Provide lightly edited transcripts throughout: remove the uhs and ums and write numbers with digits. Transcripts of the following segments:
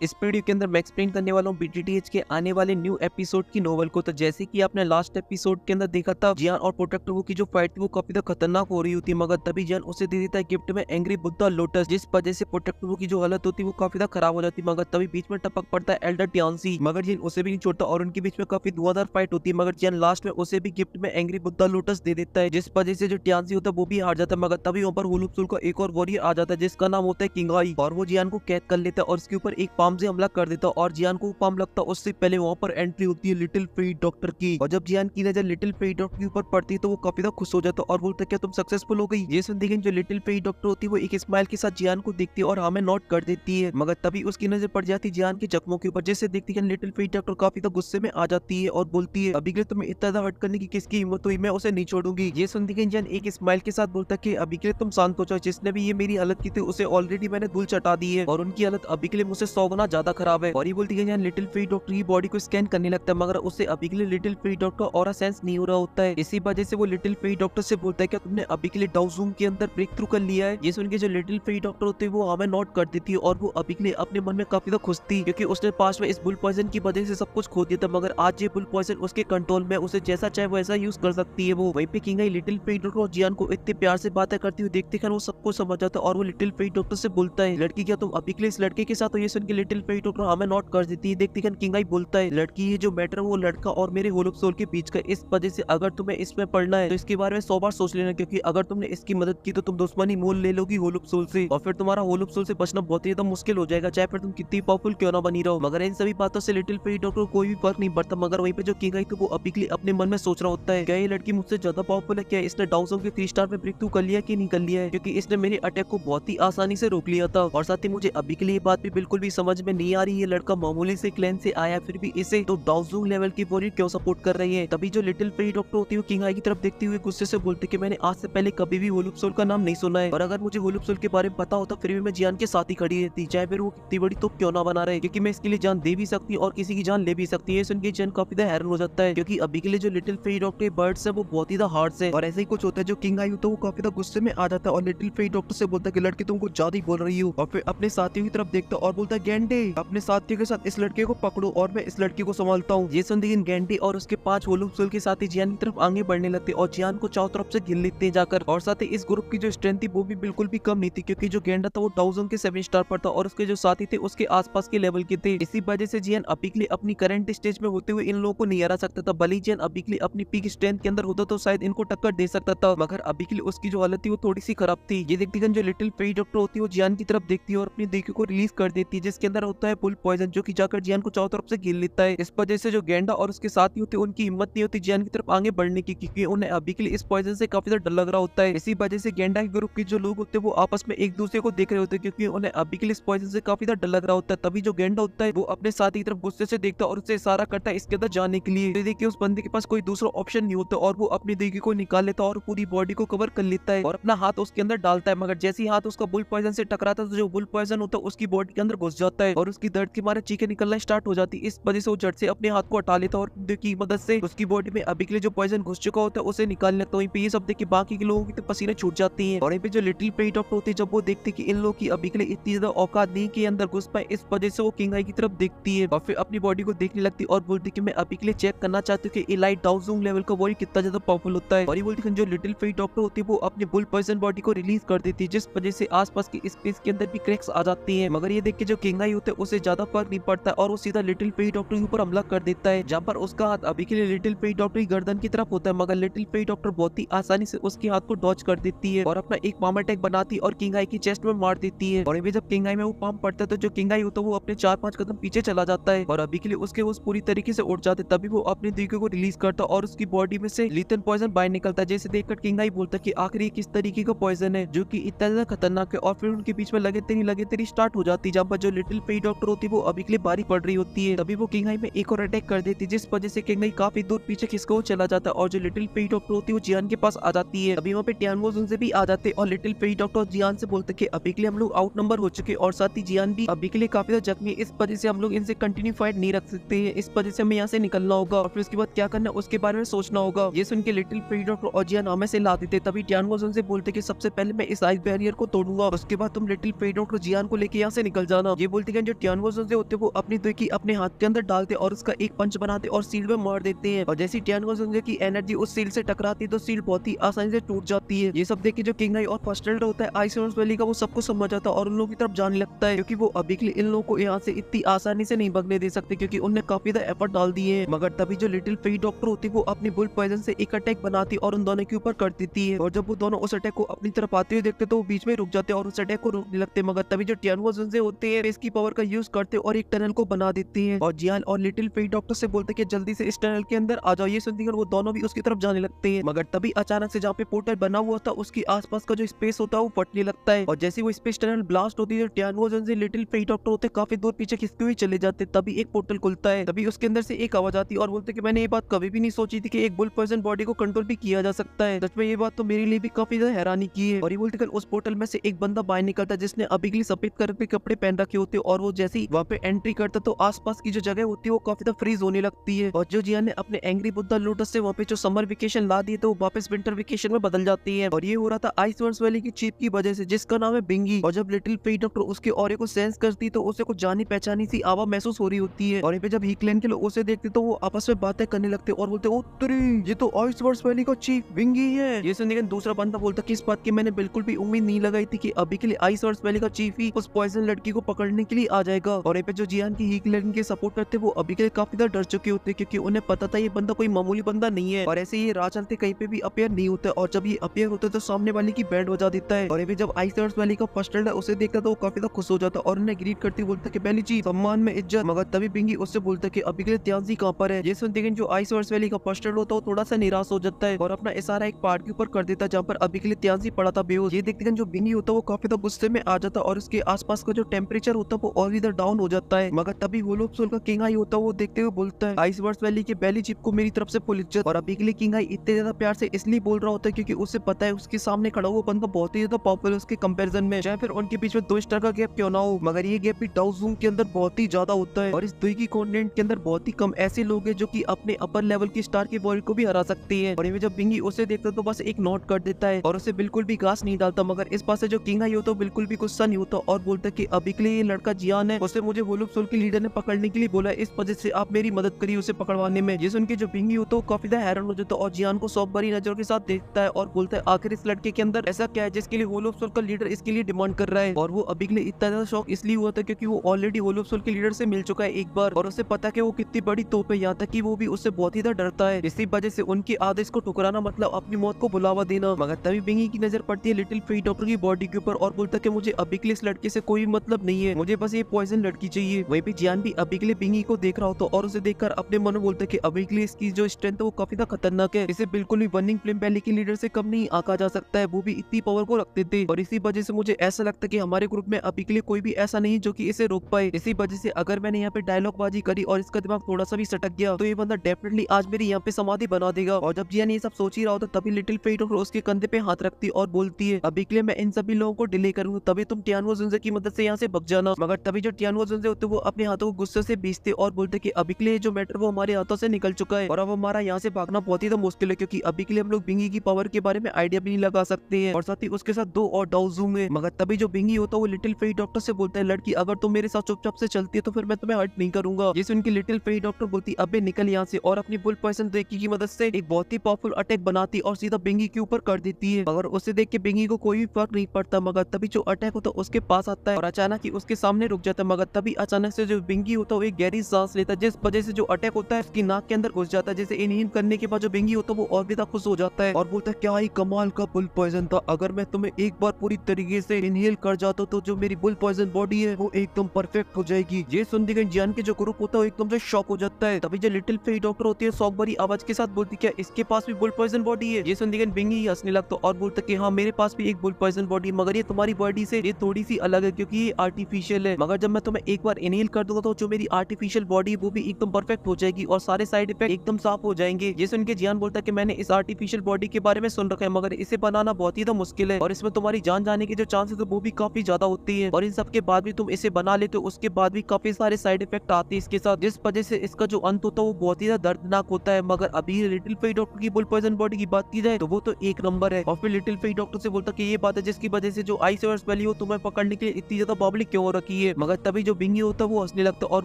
इस वीडियो के अंदर मैं एक्सप्लेन करने वाला हूँ बीटीटीएच के आने वाले न्यू एपिसोड की नोवेल को। तो जैसे कि आपने लास्ट एपिसोड के अंदर देखा था, जियान और प्रोटेक्टर वो की जो फाइट थी वो काफी ज्यादा खतरनाक हो रही होती है, मगर तभी जियान उसे दे देता है गिफ्ट में एंग्री बुद्धा लोटस, जिस वजह से प्रोटेक्टर वो की जो हालत होती है वो काफी ज्यादा खराब हो जाती है। मगर तभी बीच में टपक पड़ता है एल्डर टियानसी, मगर जियान उसे भी नहीं छोड़ता और उनके बीच में काफी धुआंधार फाइट होती है। मगर जियान लास्ट में उसे भी गिफ्ट में एंग्री बुद्धा लोटस दे देता है, जिस वजह से जो टियानसी होता है वो भी हार जाता है। मगर तभी वहाँ पर होलुपसुल का एक और वॉरियर आ जाता है जिसका नाम होता है किंगाई, और वो जियान को कैद कर लेता है और उसके ऊपर एक पाम से हमला कर देता है। और जियान को पाम लगता है उससे पहले वहाँ पर एंट्री होती है लिटिल फ्री डॉक्टर की, और जब जियान की नजर लिटिल फ्री डॉक्टर के ऊपर पड़ती है तो वो काफी ज्यादा खुश हो जाता है और बोलता है क्या तुम सक्सेसफुल हो गई। ये सुन देखिए जो लिटिल फ्री डॉक्टर होती है वो एक स्माइल के साथ जियान को देखती है और हमें नोट कर देती है। मगर तभी उसकी नजर पड़ जाती है जियान के जख्मों के ऊपर, जिससे देखती है लिटिल फ्री डॉक्टर काफी ज्यादा गुस्से में आ जाती है और बोलती है अभी के लिए तुम्हें इतना ज्यादा हर्ट करने की किसकी हिम्मत हुई, मैं उसे नहीं छोड़ूंगी। ये सुन देखिए जियान एक स्माइल के साथ बोलता है कि अभी के लिए तुम शांत हो जाओ, जिसने भी ये मेरी हालत की थी उसे ऑलरेडी मैंने धूल चटा दी है और उनकी हालत अभी के लिए मुझसे 100 गुना ज्यादा खराब है। और ये बोलती है लिटिल फ्री डॉक्टर की बॉडी को स्कैन करने लगता है, मगर उससे अभी के लिए little free doctor aura sense नहीं हो रहा होता है। इसी वजह से वो लिटिल फ्री डॉक्टर से बोलता है क्या तुमने अभी के लिए डाउजूम के अंदर ब्रेक थ्रू कर लिया है। ये सुन के जो लिटिल फ्री डॉक्टर होते हैं वो हमें नोट कर देती है और वो अभी के लिए अपने मन में काफी ज्यादा खुश थी, क्योंकि उसने पास में इस बुल पॉइजन की वजह से सब कुछ खो दिया था, मगर आज ये बुल पॉइजन उसके कंट्रोल में, उसे जैसा चाहे वैसा यूज कर सकती है वो। वहीं पे किंगाई लिटिल फ्री डॉक्टर और जियान को इतने प्यार से बातें करती हुई देखते हैं वो सबको समझ जाता है और वो लिटिल फ्री डॉक्टर से बोलता है लड़की क्या तुम अभी के लिए इस लड़के के साथ हो। ये सुन के लिटिल फ्री डॉक्टर हमें नोट कर देती है। देखती है किंगाई बोलता है लड़की ये जो मैटर वो लड़का और मेरे होलोप सोल के बीच का, इस वजह से अगर तुम्हें इसमें पढ़ना है तो इसके बारे में 100 बार सोच लेना, क्योंकि अगर तुमने इसकी मदद की तो तुम दुश्मनी मोल ले लोगी होलोप सोल से और फिर तुम्हारा होलोप सोल से बचना बहुत ही ज्यादा मुश्किल हो जाएगा, चाहे फिर तुम कितनी पावरफुल क्यों ना बनी रहो। मगर इन सभी बातों से लिटिल फ्री डॉक्टर को कोई भी फर्क नहीं पड़ता। मगर वहीं पे जो किंगाई तो वो अभी के लिए अपने मन में सोच रहा होता है क्या ये लड़की मुझसे ज्यादा पावरफुल है, क्या इसने डाउनसोन के 3 स्टार में ब्रेक थ्रू कर लिया कि नहीं कर लिया है, क्योंकि इसने मेरे अटैक को बहुत ही आसानी से रोक लिया था। और साथ ही मुझे अभी के लिए बात भी बिल्कुल भी समझ में नहीं आ रही है लड़का मामूली से क्लैन से आया फिर भी इसे तो डाउजूंग लेवल की वॉरियर क्यों सपोर्ट कर रही है। तभी जो लिटिल फ्री डॉक्टर होती है किंगाई की तरफ देखते हुए गुस्से से बोलते कि मैंने आज से पहले कभी भी होलुप सोल का नाम नहीं सुना है, और अगर मुझे होलुप सोल के बारे में पता होता फिर भी मैं जियान के साथ ही खड़ी रहती, चाहे फिर वो कितनी बड़ी तो क्यों ना बना रहे, क्योंकि मैं इसके लिए जान दे भी सकती और किसी की जान ले भी सकती है। सुन के जियान काफी ज्यादा हैरान हो जाता है, क्योंकि अभी के लिए जो लिटिल फ्री डॉक्टर बर्ड्स है वो बहुत ही हार्ड है। और ऐसे ही कुछ होता है जो किंगाई होता है वो काफी ज्यादा गुस्से में आ जाता है और लिटिल फ्री डॉक्टर से बोलता है कि लड़की तुम कुछ ज्यादा ही बोल रही हो, और फिर अपने साथियों की तरफ देखता और बोलता है गेंडे अपने साथियों के साथ इस लड़के को पकड़ो और मैं इस लड़की को संभालता हूँ। ये सुन देखिए गेंडे और उसके 5 होलुप सोल के साथी जियान की तरफ आगे बढ़ने लगते और जियान को चारों तरफ से घेर लेते जाकर। और साथ ही इस ग्रुप की जो स्ट्रेंथ थी वो भी बिल्कुल भी कम नहीं थी, क्योंकि जो गेंडा था वो डाउजोन के 7 स्टार पर था और उसके जो साथी थे उसके आसपास के लेवल के थे। इसी वजह से जियान अभी के लिए अपनी करंट स्टेज में होते हुए इन लोगों को नहीं हरा सकता था। भले जियान अभी के लिए अपनी पीक स्ट्रेंथ के अंदर होता तो शायद इनको टक्कर दे सकता था, मगर अभी के लिए उसकी जो हालत थी वो थोड़ी सी खराब थी। ये देखती जो लिटिल फ्री डॉक्टर होती है वो जियान की तरफ देखती है और अपनी देखे को रिलीज कर देती है, जिसके अंदर होता है बुल पॉइजन, जो कि जाकर जियान को चारों तरफ से घेर लेता है। इस वजह से जो गेंडा और उसके साथी होते हैं उनकी हिम्मत नहीं होती जियान की तरफ आगे बढ़ने की, क्योंकि उन्हें अभी के लिए इस पॉइजन से काफी ज्यादा डर लग रहा होता है। इसी वजह से गेंडा के ग्रुप के जो लोग होते हैं वो आपस में एक दूसरे को देख रहे होते हैं, क्योंकि उन्हें अभी के लिए इस पॉइजन से काफी ज्यादा डर लग रहा होता है। तभी जो गेंडा होता है वो अपने साथी की तरफ गुस्से से देखता है और उससे इशारा करता है इसके अंदर जाने के लिए। तो देखिए उस बंदे के पास कोई दूसरा ऑप्शन नहीं होता और वो अपनी देगी को निकाल लेता है और पूरी बॉडी को कवर कर लेता है और अपना हाथ उसके अंदर डालता है। मगर जैसे ही हाथ उसका बुल पॉइजन से टकराता है तो जो बुल पॉइजन होता है उसकी बॉडी के अंदर घुस जाता है और उसकी दर्द के मारे चीखें निकलना स्टार्ट हो जाती है। इस वजह से वो झट से अपने हाथ को हटा लेता है और की मदद से उसकी बॉडी में अभी के लिए जो पॉइजन घुस चुका होता है उसे निकाल लेता है। वहीं पे ये सब देख के बाकी के लोगों की तो पसीने छूट जाती हैं। और वहीं पे जो लिटिल फ्री डॉक्टर होती है जब वो देखती कि इन लोगों की अभी के लिए इतनी ज्यादा औकात नहीं के अंदर घुस पाए, इस वजह से वो किंगाई की तरफ देखती है और फिर अपनी बॉडी को देखने लगती है और बोलती कि मैं अभी के लिए चेक करना चाहती हूँ कि इलाइट डाउजूंग लेवल का वॉरियर कितना ज्यादा पावरफुल होता है। और ये बोलती है जो लिटिल फ्री डॉक्टर होती है वो अपनी बुल पॉइजन बॉडी को रिलीज कर देती है, जिस वजह से आसपास की स्पेस के अंदर भी क्रैक्स आ जाती हैं। मगर ये देख के जो किंगाई होते है उसे ज्यादा फर्क नहीं पड़ता और वो सीधा लिटिल फ्री डॉक्टर के ऊपर हमला कर देता है, जहाँ पर उसका हाथ अभी के लिए लिटिल फ्री डॉक्टर की गर्दन की तरफ होता है। मगर लिटिल फ्री डॉक्टर बहुत ही आसानी से उसके हाथ को डॉच कर देती है और अपना एक पाम अटैक बनाती है और किंगाई की चेस्ट में मार देती है। और जब किंगाई में वो पाम पड़ता है तो जो किंगाई होता है वो अपने 4-5 कदम पीछे चला जाता है और अभी के लिए उसके उस पूरी तरीके से उठ जाते। तभी वो अपनी दीगे को रिलीज करता और उसकी बॉडी में से लीथन पॉइजन बाहर निकलता है, जैसे देखकर किंगाई बोलता है कि आखिर ये किस तरीके का पॉइजन है जो कि इतना ज्यादा खतरनाक है। और फिर उनके बीच में लगे तेरी स्टार्ट हो जाती है, जहाँ पर जो लिटिल फ्री डॉक्टर होती है वो अभी के लिए बारी पड़ रही होती है। तभी वो किंगाई में एक और अटैक कर देती है, जिस वजह से किंगाई काफी दूर पीछे खिसको चला जाता है और जो लिटिल फ्री डॉक्टर होती है वो जियान के पास आ जाती है। अभी वहाँ पे टियानवो उनसे भी आ जाते हैं और लिटिल फ्री डॉक्टर जियान से बोलते कि अभी के लिए हम लोग आउट नंबर हो चुके और साथ ही जियान भी अभी के लिए काफी ज्यादा जख्मी है, इस वजह से हम लोग इनसे कंटिन्यू फाइट नहीं रख सकते हैं, इस वजह से हमें यहाँ से निकलना होगा और फिर उसके बाद क्या करना है उसके बारे में सोचना होगा। ये सुन के लिटिल फ्री डॉक्टर और जियान हमें से ला देते। तभी टियानवो उनसे बोलते कि सबसे पहले मैं इस आइस बैरियर को तोड़ूंगा, उसके बाद तुम लिटिल फ्री डॉक्टर जियान को लेके यहाँ से निकल जाना। ये बोलते बोलते हैं जो टियानो से होते हैं वो अपनी दुई की अपने हाथ के अंदर डालते और उसका एक पंच बनाते और सील में मार देते हैं। और जैसी टियानो की एनर्जी उस सील से टकराती है तो सील बहुत ही आसानी से टूट जाती है। ये सब देख के जो किंग आई और फर्स्ट एल्डर होता है आइस वर्ल्ड वैली का वो सबको समझ आता है और उन लोगों की तरफ जाने लगता है, क्योंकि वो अभी के लिए इन लोगों को यहाँ से इतनी आसानी से नहीं भागने दे सकते क्योंकि उन्हें काफी ज्यादा एफर्ट डाल दिए हैं। मगर तभी जो लिटिल फेई डॉक्टर होती है वो अपनी बुल पॉइजन से एक अटैक बनाती और उन दोनों के ऊपर कर देती है। और जब वो दोनों उस अटैक को अपनी तरफ आते हुए देखते तो वो बीच में रुक जाते और उस अटैक को रोकने लगते। मगर तभी जो टियानो से होते हैं इसकी पावर का यूज करते और एक टनल को बना देती है। और जियान और लिटिल फेई डॉक्टर से बोलते कि जल्दी से इस टनल के अंदर आ जाओ। ये सुनते वो दोनों भी उसकी तरफ जाने लगते हैं। मगर तभी अचानक से जहाँ पे पोर्टल बना हुआ था उसके आसपास का जो स्पेस होता है वो फटने लगता है। और जैसे वो स्पेस टनल ब्लास्ट होती है टियानो से लिटिल फेई डॉक्टर होते काफी दूर पीछे खिसके हुए चले जाते। तभी एक पोर्टल खुलता है। तभी उसके अंदर से एक आवाज आती है और बोलते कि मैंने ये बात कभी भी नहीं सोची थी कि एक बुल पर्सन बॉडी को कंट्रोल भी किया जा सकता है। सच में ये बात तो मेरे लिए भी काफी ज्यादा हैरानी की है। और ये बोलते उस पोर्टल में से एक बंदा बाहर निकलता है जिसने अभी के लिए सफेद कलर के कपड़े पहन रखे होते और वो जैसे ही वहाँ पे एंट्री करता तो आसपास की जो जगह होती है वो काफी ज्यादा फ्रीज होने लगती है। और जो जियान ने अपने एंग्री बुद्धा लोटस से वहाँ पे जो समर वेकेशन ला दिए तो वो वापस विंटर वेकेशन में बदल जाती है। और ये हो रहा था आइस वर्ल्ड वैली की चीफ की वजह से जिसका नाम है बिंगी। और जब लिटिल फेई डॉक्टर उसके ऑरे को सेंस करती तो उसे कुछ जानी पहचानी सी आवाज महसूस हो रही होती है। और यहाँ पे जब हीकलैंड के लोग उसे देखते तो वो आपस में बातें करने लगते और बोलते ओ तेरी ये तो आइस वर्ल्ड वैली का चीफ बिंगी है। ये सुनने दूसरा बंदा बोलता कि इस बात की मैंने बिल्कुल भी उम्मीद नहीं लगाई थी कि अभी के लिए आइस वर्ल्ड वैली का चीफ ही उस पॉइजन लड़की को पकड़ने के लिए आ जाएगा। और यहाँ पे जो जियान की हीकलैंड के सपोर्ट करते वो अभी के लिए काफी ज्यादा डर चुके होते क्योंकि उन्हें पता था ये बंदा कोई मामूली बंदा नहीं है। और ऐसे ये राह चलते कहीं पे भी अपेयर नहीं होता और जब ये अपेयर होता है तो सामने वाले की बैंड बजा देता है। और जब आइस वर्ल्ड वैली का फर्स्ट एल्डर उसे देखता तो वो काफी ज्यादा खुश हो जाता और उन्हें ग्रीट करते बोलता कि पहली चीज सम्मान में इज्जत। मगर तभी बिंगी उससे बोलता कि अभी के लिए त्याजी कहाँ पर है। ये सुनते जो आइस वर्ल्ड वैली का फर्स्ट एल्डर होता है वो थोड़ा सा निराश हो जाता है और अपना इशारा एक पहाड़ के ऊपर कर देता है जहाँ पर अभी के लिए त्याजी पड़ा था बेहोश। ये देखते जो बिंगी होता है वो काफी ज्यादा गुस्से में आ जाता है और उसके आसपास का जो टेम्परेचर होता है वो और इधर डाउन हो जाता है। मगर तभी होलोप सोल का किंग आई होता है वो देखते हुए बोलता है आइस वर्ल्ड वैली के बेली चीफ को मेरी तरफ से फुल इज्जत। और अभी के लिए किंग आई इतने ज्यादा प्यार से इसलिए बोल रहा होता है क्योंकि उसे पता है उसके सामने खड़ा हुआ बंदा बहुत ही ज्यादा पॉपुलर उसके कंपैरिजन में, चाहे फिर उनके बीच में 2 स्टार का गैप क्यों ना हो मगर ये गैप भी डाउजूम के अंदर बहुत ही ज्यादा होता है। और इस दुई की कॉन्टिनेंट के अंदर बहुत ही कम ऐसे लोग हैं जो कि अपने अपर लेवल की स्टार के वर्ल्ड को भी हरा सकते हैं। और जब बिंगी उसे देखता तो बस एक नोट कर देता है और उसे बिल्कुल भी घास नहीं डालता। मगर इस पास से जो किंग आई होता है बिल्कुल भी गुस्सा नहीं होता और बोलता कि अभी के लिए ये लड़का जियान है, उसे मुझे होलोप सोल के लीडर ने पकड़ने के लिए बोला है, इस वजह से आप मेरी मदद करिए उसे पकड़वाने में। ये सुन के जो बिंगी होता है वो काफी हैरान हो जाता है और जियान को सौंप भरी नजरों के साथ देखता है और बोलता है आखिर इस लड़के के अंदर ऐसा क्या है जिसके लिए होलोप सोल का लीडर इसके लिए डिमांड कर रहा है। और वो अभी के लिए इतना ज्यादा शौक इसलिए हुआ था क्योंकि वो ऑलरेडी होलोप सोल के लीडर से मिल चुका है एक बार और उसे पता कि वो कितनी बड़ी तोप है, यहाँ तक कि वो भी उससे बहुत ही ज्यादा डरता है। इसी वजह से उनके आदेश को ठुकराना मतलब अपनी मौत को बुलावा देना। मगर तभी बिंगी की नजर पड़ती है लिटिल फेई डॉक्टर की बॉडी के ऊपर और बोलता कि मुझे अभी के लिए इस लड़के से कोई मतलब नहीं है, मुझे बस ये पॉइजन लड़की चाहिए। वहीं पे जियान भी अभी के लिए बिंगी को देख रहा होता और उसे देखकर अपने मन में बोलता है कि अभी के लिए इसकी जो स्ट्रेंथ है वो काफी ज्यादा खतरनाक है, इसे बिल्कुल भी बर्निंग फ्लेम वैली के लीडर से कम नहीं आंका जा सकता है, वो भी इतनी पावर को रखते थे। और इसी वजह से मुझे ऐसा लगता है कि हमारे ग्रुप में अभी के लिए कोई भी ऐसा नहीं जो कि इसे रोक पाए। इसी वजह से अगर मैंने यहाँ पे डायलॉग बाजी करी और इसका दिमाग थोड़ा सा भी सटक गया तो ये बंदा डेफिनेटली आज मेरी यहाँ पे समाधि बना देगा। और जब जियान ये सब सोच ही रहा होता तभी लिटिल फेई डॉक्टर उसके कंधे पे हाथ रखती और बोलती है अभी के लिए मैं इन सभी लोगों को डिले करूंगा, तभी तुम टियानो जुनजे की मदद से यहाँ से बच जाना। मगर तभी जो टियानो जुनजे होते वो अपने हाथों को गुस्से से बीचते और बोलते कि अभी के लिए जो मैटर वो हमारे हाथों से निकल चुका है और अब हमारा यहाँ से भागना बहुत ही मुश्किल है क्योंकि अभी के लिए हम लोग बिंगी की पावर के बारे में आइडिया भी नहीं लगा सकते हैं और साथ ही उसके साथ 2 और डाउज होंगे। मगर तभी जो बिंगी होता है वो लिटिल फेई डॉक्टर से बोलता है लड़की अगर तुम मेरे साथ चुपचाप से चलती है तो फिर मैं तुम्हें हर्ट नहीं करूंगा। जिस उनकी लिटिल फेई डॉक्टर बोलती अबे निकल यहाँ से और अपनी बुल पॉइजन देकी की मदद से एक बहुत ही पावरफुल अटैक बनाती और सीधा बिंगी के ऊपर कर देती है। मगर उसे देख के बिंगी को कोई भी फर्क नहीं पड़ता। मगर तभी जो अटैक होता है उसके पास आता है और अचानक ही उसके सामने रुक जाता है। मगर तभी अचानक से जो बिंगी होता है वो एक गहरी सांस लेता है जिस वजह से जो अटैक होता है उसकी नाक के अंदर घुस जाता है। जैसे इनहेल करने के बाद जो बिंगी होता है वो और भी ज्यादा खुश हो जाता है और बोलता है क्या ही कमाल का बुल पॉइजन था, अगर मैं तुम्हें एक बार पूरी तरीके से इनहेल कर जाता तो जो मेरी बुल पॉइजन बॉडी है वो एकदम परफेक्ट हो जाएगी। ये सुनते ही जियान के जो ग्रुप होता है एकदम से शॉक हो जाता है। तभी जो लिटिल फेई डॉक्टर होती है शौक भरी आवाज के साथ बोलती क्या इसके पास भी बुल पॉइजन बॉडी है। ये सुनते बिंगी हंसने लगता और बोलता कि हाँ मेरे पास भी एक बुल पॉइजन बॉडी मगर ये तुम्हारी बॉडी से ये थोड़ी सी अलग है क्योंकि ये आर्टिफिशियल है। मगर जब मैं तुम्हें एक बार इनहेल कर दूंगा तो जो मेरी आर्टिफिशियल बॉडी वो भी एकदम परफेक्ट हो जाएगी और सारे साइड इफेक्ट एकदम साफ हो जाएंगे। ये सुन के जियान बोलता है कि मैंने इस आर्टिफिशियल बॉडी के बारे में सुन रखा है मगर इसे बनाना बहुत ही मुश्किल है और इसमें तुम्हारी जान जाने के जो चांसेस है वो भी काफी ज्यादा होती है और इन सब के बाद भी तुम इसे बना लेते हो उसके बाद भी काफी सारे साइड इफेक्ट आते हैं इसके साथ, जिस वजह से इसका जो अंत होता है वो बहुत ही दर्दनाक होता है। मगर अभी लिटिल फेई डॉक्टर की बुल पॉइजन बॉडी की बात की जाए तो वो तो एक नंबर है। और फिर लिटिल फेई डॉक्टर से बोलता कि ये बात है जिसकी वजह से जो आइस वर्ल्ड वैली हो तुम्हें पकड़ने के लिए इतनी ज्यादा पब्लिक क्यों हो रखी चुकी है। मगर तभी जो बिंगी होता है वो हंसने लगता है और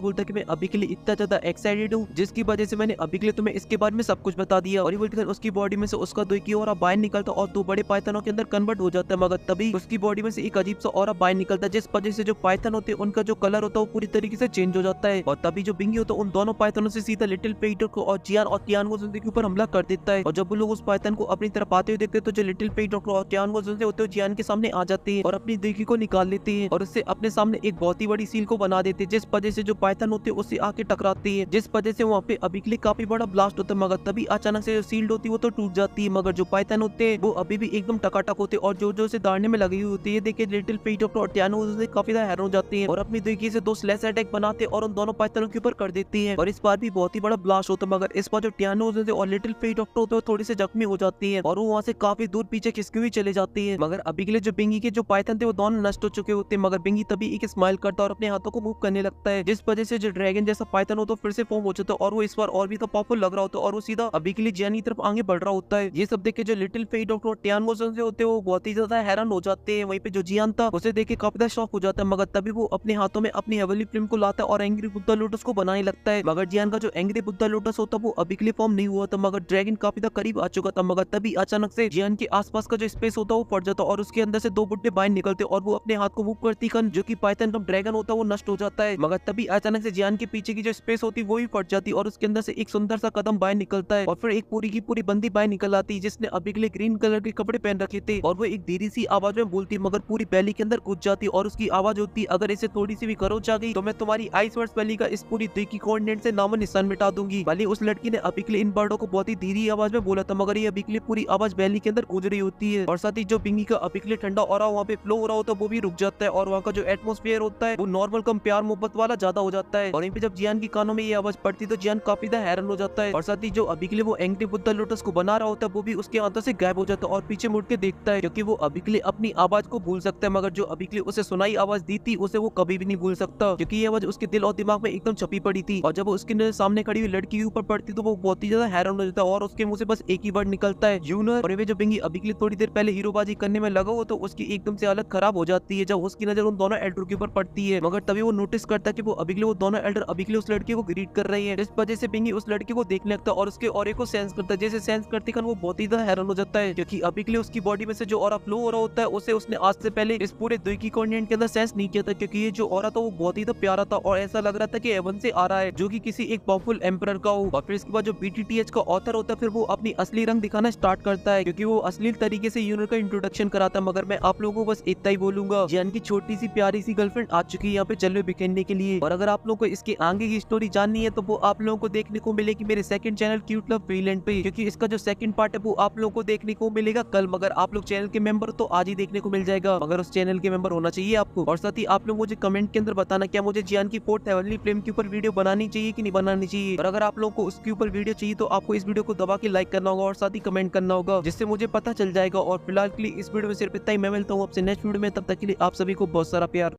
बोलता है कि मैं अभी के लिए इतना ज्यादा एक्साइटेड हूँ जिसकी वजह से मैंने अभी के लिए तुम्हें इसके बारे में सब कुछ बता दिया। और ये बोलकर उसकी बॉडी में से उसका दो की और बाहर निकलता और दो बड़े पाइथनों के अंदर कन्वर्ट हो जाता है। मगर तभी उसकी बॉडी में से एक अजीब सा और बाहर निकलता है जिस वजह से जो पाइथन होते हैं उनका जो कलर होता है वो पूरी तरीके से चेंज हो जाता है। और तभी जो बिंगी होता है उन दोनों पाइथनों से सीधा लिटिल पीटर को और जियान और टियान के ऊपर हमला कर देता है। और जब वो लोग उस पाइथन को अपनी तरफ आते हुए देखते हैं तो जो लिटिल पीटर और टियान होते हैं जियान के सामने आ जाते हैं और अपनी देखी को निकाल लेते हैं और उससे अपने सामने एक बहुत ही बड़ी सील को बना देते हैं जिस वजह से जो पाइथन होते हैं उससे आके टकराते हैं जिस वजह से वहाँ पे अभी के लिए काफी बड़ा ब्लास्ट होता है। मगर तभी अचानक से जो सील्ड होती है वो तो टूट जाती है मगर जो पाइथन होते हैं वो अभी भी एकदम टकाटक होते हैं और जो से दाड़ने में लगी हुई होती है। देखिए लिटिल पीटर और टियान काफी ज्यादा हैरान हो जाते हैं और अपनी देखी से दो स्लैश अटैक बनाते और उन दोनों पाइथनों के ऊपर कर देती है। और इस बार भी बहुत ही बड़ा ब्लास्ट होता है मगर इस बार जो टियानो और लिटिल पीटर होते हैं थोड़ी से जख्मी हो जाती है और वो वहाँ से काफी दूर पीछे खिसकी हुई चले जाती है। मगर अभी के लिए जो बिंगी के जो पाइथन थे वो दोनों नष्ट हो चुके होते हैं। मगर बिंगी तभी एक स्माइल करता है और अपने हाथों को मूव करने लगता है जिस वजह से जो ड्रैगन जैसा पाइथन होता है फिर से फॉर्म हो जाता है और वो इस बार और भी तो पावरफुल लग रहा होता है और वो सीधा अभी के लिए जियान की तरफ आगे बढ़ रहा होता है। ये सब देख के जो लिटिल पीटर और टियान होते हैं वो बहुत ही ज्यादा हैरान हो जाते हैं। वहीं पे जो जियान था उसे देख के काफी ज्यादा शॉक हो जाता है मगर तभी वो अपने हाथों में अपनी हेवनली फ्लेम को लाता है और एंग्री बुद्धा लोटस को बनाने लगता है। मगर जियान का जो एंग्री बुद्धा लोटस होता है वो अभी के लिए फॉर्म नहीं हुआ था मगर ड्रैगन काफी ज्यादा करीब आ चुका था। मगर तभी अचानक से जियान के आसपास का जो स्पेस होता है वो फट जाता है और उसके अंदर से दो बुड्ढे बाहर निकलते और वो अपने हाथ को मूव करती कन जो कि पाइथन का ड्रैगन होता है वो नष्ट हो जाता है। मगर तभी अचानक से जियान के पीछे की जो स्पेस होती है वो भी फट जाती और उसके अंदर से एक सुंदर सा कदम बाहर निकलता है और फिर एक पूरी की पूरी बंदी बाहर निकल आती है जिसने अभी के लिए ग्रीन कलर के कपड़े पहन रखे थे और वो एक धीरे सी आवाज में बोलती मगर पूरी बैली के अंदर घुस जाती और उसकी आवाज होती अगर इसे थोड़ी सी भी खरोच आ गई तो मैं तुम्हारी आइस वर्ड्स बैली का इस पूरी द्वीप की कोऑर्डिनेट से नामो निशान मिटा दूंगी। भले उस लड़की ने अभी के लिए इन वर्डों को बहुत ही धीरे आवाज में बोला था मगर ये अभी के लिए पूरी आवाज बैली के अंदर गूंज रही होती है और साथ ही जो बिंगी का अभी के लिए ठंडा ऑरा वहाँ पे फ्लो हो रहा होता है वो भी रुक जाता है और वहाँ का जो एटमोस्फेयर होता है वो नॉर्मल कम प्यार मोहब्बत वाला ज्यादा हो जाता है। और वहीं पे जब जियान की कानों में ये आवाज पड़ती तो जियान काफी ज्यादा हैरान हो जाता है और साथ ही जो अभी के लिए वो एंग्री बुद्धा लोटस को बना रहा होता है वो भी उसके हाथों से गायब हो जाता है और पीछे मुड़ के देखता है क्योंकि वो अभी के लिए अपनी आवाज को भूल सकता है मगर जो अभी के लिए उसे सुनाई आवाज दी थी उसे वो कभी भी नहीं भूल सकता क्योंकि ये आवाज उसके दिल और दिमाग में एकदम छपी पड़ी थी। और जब वो उसके सामने खड़ी हुई लड़की के ऊपर पड़ती तो वो बहुत ही ज्यादा हैरान हो जाता है और उसके मुंह से बस एक ही वर्ड निकलता है यूनर। और वे जो बिंगी अभी के लिए थोड़ी देर पहले हीरोबाजी करने में लगा हो तो उसकी एकदम से हालत खराब हो जाती है जब उसकी नजर उन दोनों एल्डर के ऊपर पड़ती है। मगर तभी वो नोटिस करता है कि वो अभी के लिए वो दोनों एल्डर अभी के लिए उस लड़की को ग्रीट कर रही है इस वजह से बिंगी उस लड़की को देखने लगता है और उसके ऑरे को सेंस करता है। जैसे सेंस करते वो बहुत ही ज्यादा हैरान हो जाता है क्योंकि अभी के लिए उसकी बॉडी में से जो ऑरा फ्लो हो रहा होता है उसे उसने आज से पहले इस पूरे द्वीप की कॉन्टिनेंट के अंदर सेंस नहीं किया था क्योंकि ये जो ऑरा था वो बहुत ही प्यारा था और ऐसा लग रहा था कि हेवन से आ रहा है जो कि किसी एक पावरफुल एम्परर का हो। और फिर इसके बाद जो बीटीटीएच का ऑथर होता है फिर वो अपनी असली रंग दिखाना स्टार्ट करता है क्योंकि वो असली तरीके से यूनिट का इंट्रोडक्शन कराता है। मगर मैं आप लोगों को बस इतना ही बोलूंगा जियान की छोटी सी प्यारी सी गर्लफ्रेंड आ चुकी है यहाँ पे जलवे बिखेरने के लिए। और अगर आप लोगों को इसके आगे की स्टोरी जाननी है तो वो आप लोगों को देखने को मिलेगी मेरे second channel cute love Freeland पे क्योंकि इसका जो सेकंड पार्ट है वो आप लोगों को देखने को मिलेगा कल। मगर आप लोग चैनल के मेंबर तो आज ही देखने को मिल जाएगा मगर उस चैनल के मेंबर होना चाहिए आपको। और साथ ही आप लोग मुझे कमेंट के अंदर बताना क्या मुझे जियान की फोर्थ हेवनली फ्लेम के ऊपर वीडियो बनानी चाहिए कि नहीं बनानी चाहिए। और अगर आप लोगों को उसके ऊपर वीडियो चाहिए तो आपको इस वीडियो को दबा के लाइक करना होगा और साथ ही कमेंट करना होगा जिससे मुझे पता चल जाएगा। और फिलहाल के लिए इस वीडियो में सिर्फ इतना ही, मैं मिलता हूँ आपसे नेक्स्ट वीडियो में, तब तक के लिए आप सभी को बहुत सारा प्यार।